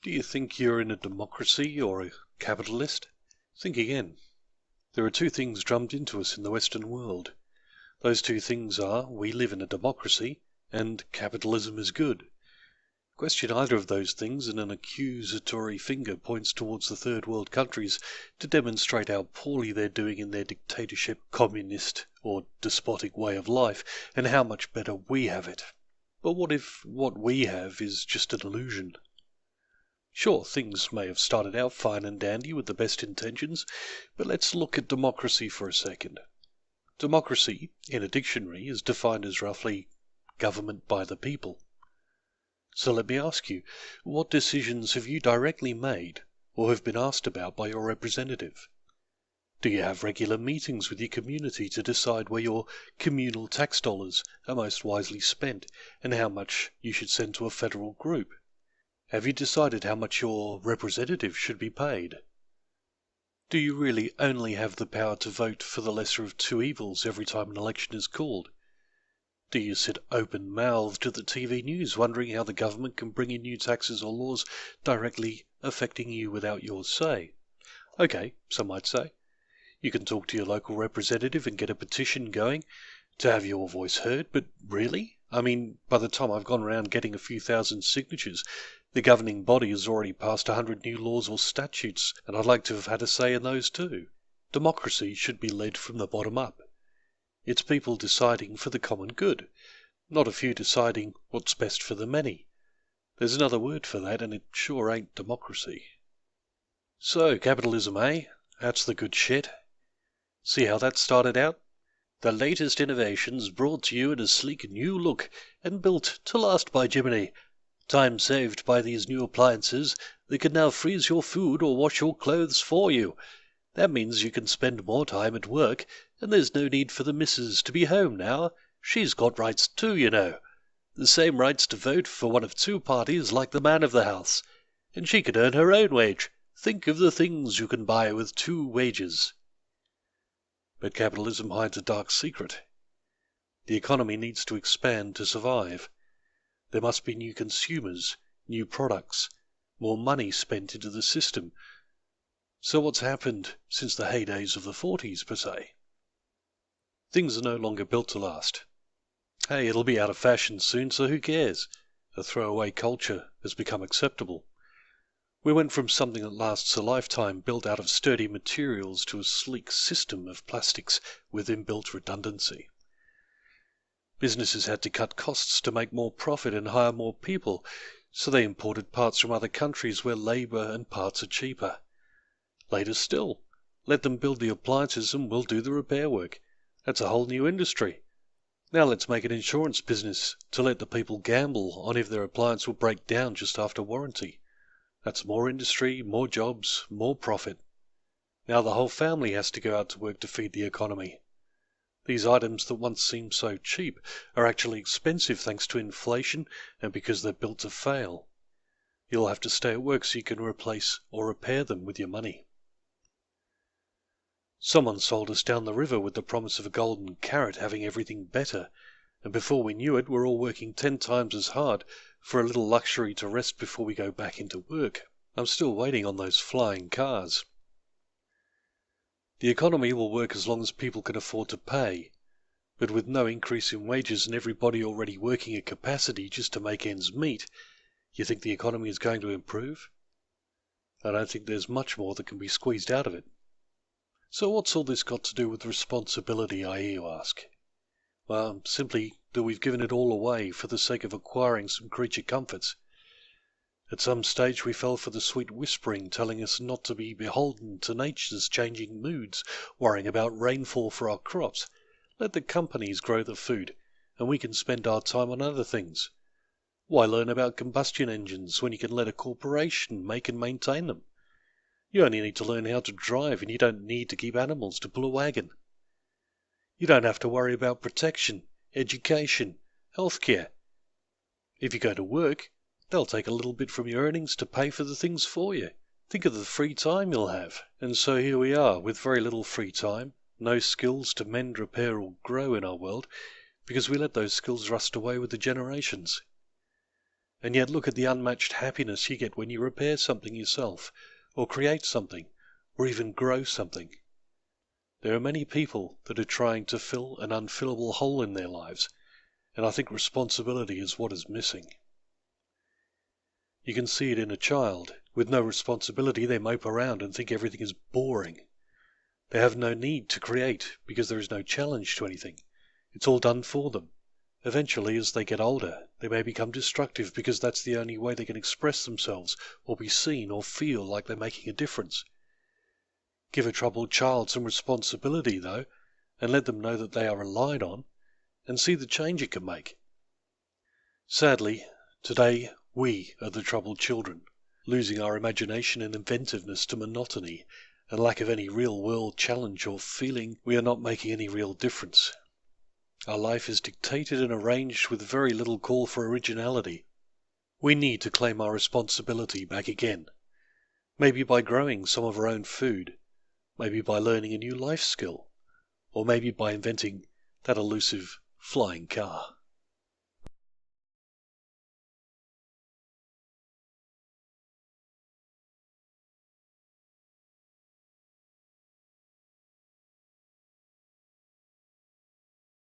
Do you think you're in a democracy or a capitalist? Think again. There are two things drummed into us in the Western world. Those two things are, we live in a democracy, and capitalism is good. Question either of those things and an accusatory finger points towards the third world countries to demonstrate how poorly they're doing in their dictatorship, communist, or despotic way of life, and how much better we have it. But what if what we have is just an illusion? Sure, things may have started out fine and dandy with the best intentions, but let's look at democracy for a second. Democracy, in a dictionary, is defined as roughly government by the people. So let me ask you, what decisions have you directly made or have been asked about by your representative? Do you have regular meetings with your community to decide where your communal tax dollars are most wisely spent and how much you should send to a federal group? Have you decided how much your representative should be paid? Do you really only have the power to vote for the lesser of two evils every time an election is called? Do you sit open-mouthed at the TV news wondering how the government can bring in new taxes or laws directly affecting you without your say? Okay, some might say. You can talk to your local representative and get a petition going to have your voice heard, but really? I mean, by the time I've gone around getting a few thousand signatures, the governing body has already passed 100 new laws or statutes, and I'd like to have had a say in those too. Democracy should be led from the bottom up. It's people deciding for the common good, not a few deciding what's best for the many. There's another word for that, and it sure ain't democracy. So, capitalism, eh? That's the good shit. See how that started out? The latest innovations brought to you in a sleek new look and built to last by Jiminy. Time saved by these new appliances that can now freeze your food or wash your clothes for you. That means you can spend more time at work, and there's no need for the missus to be home now. She's got rights too, you know. The same rights to vote for one of two parties like the man of the house. And she can earn her own wage. Think of the things you can buy with 2 wages. But capitalism hides a dark secret. The economy needs to expand to survive. There must be new consumers, new products, more money spent into the system. So what's happened since the heydays of the 40s, per se? Things are no longer built to last. Hey, it'll be out of fashion soon, so who cares? A throwaway culture has become acceptable. We went from something that lasts a lifetime built out of sturdy materials to a sleek system of plastics with inbuilt redundancy. Businesses had to cut costs to make more profit and hire more people, so they imported parts from other countries where labour and parts are cheaper. Later still, let them build the appliances and we'll do the repair work. That's a whole new industry. Now let's make an insurance business to let the people gamble on if their appliance will break down just after warranty. That's more industry, more jobs, more profit. Now the whole family has to go out to work to feed the economy. These items that once seemed so cheap are actually expensive thanks to inflation and because they're built to fail. You'll have to stay at work so you can replace or repair them with your money. Someone sold us down the river with the promise of a golden carrot having everything better, and before we knew it we're all working 10 times as hard for a little luxury to rest before we go back into work. I'm still waiting on those flying cars. The economy will work as long as people can afford to pay, but with no increase in wages and everybody already working at capacity just to make ends meet, you think the economy is going to improve? I don't think there's much more that can be squeezed out of it. So what's all this got to do with responsibility, I hear you ask? Well, simply that we've given it all away for the sake of acquiring some creature comforts. At some stage we fell for the sweet whispering telling us not to be beholden to nature's changing moods, worrying about rainfall for our crops. Let the companies grow the food, and we can spend our time on other things. Why learn about combustion engines when you can let a corporation make and maintain them? You only need to learn how to drive, and you don't need to keep animals to pull a wagon. You don't have to worry about protection, education, healthcare. If you go to work, they'll take a little bit from your earnings to pay for the things for you. Think of the free time you'll have. And so here we are, with very little free time, no skills to mend, repair, or grow in our world, because we let those skills rust away with the generations. And yet look at the unmatched happiness you get when you repair something yourself, or create something, or even grow something. There are many people that are trying to fill an unfillable hole in their lives, and I think responsibility is what is missing. You can see it in a child. With no responsibility, they mope around and think everything is boring. They have no need to create because there is no challenge to anything. It's all done for them. Eventually, as they get older, they may become destructive because that's the only way they can express themselves or be seen or feel like they're making a difference. Give a troubled child some responsibility, though, and let them know that they are relied on, and see the change it can make. Sadly, today we are the troubled children, losing our imagination and inventiveness to monotony and lack of any real-world challenge or feeling we are not making any real difference. Our life is dictated and arranged with very little call for originality. We need to claim our responsibility back again, maybe by growing some of our own food, maybe by learning a new life skill, or maybe by inventing that elusive flying car.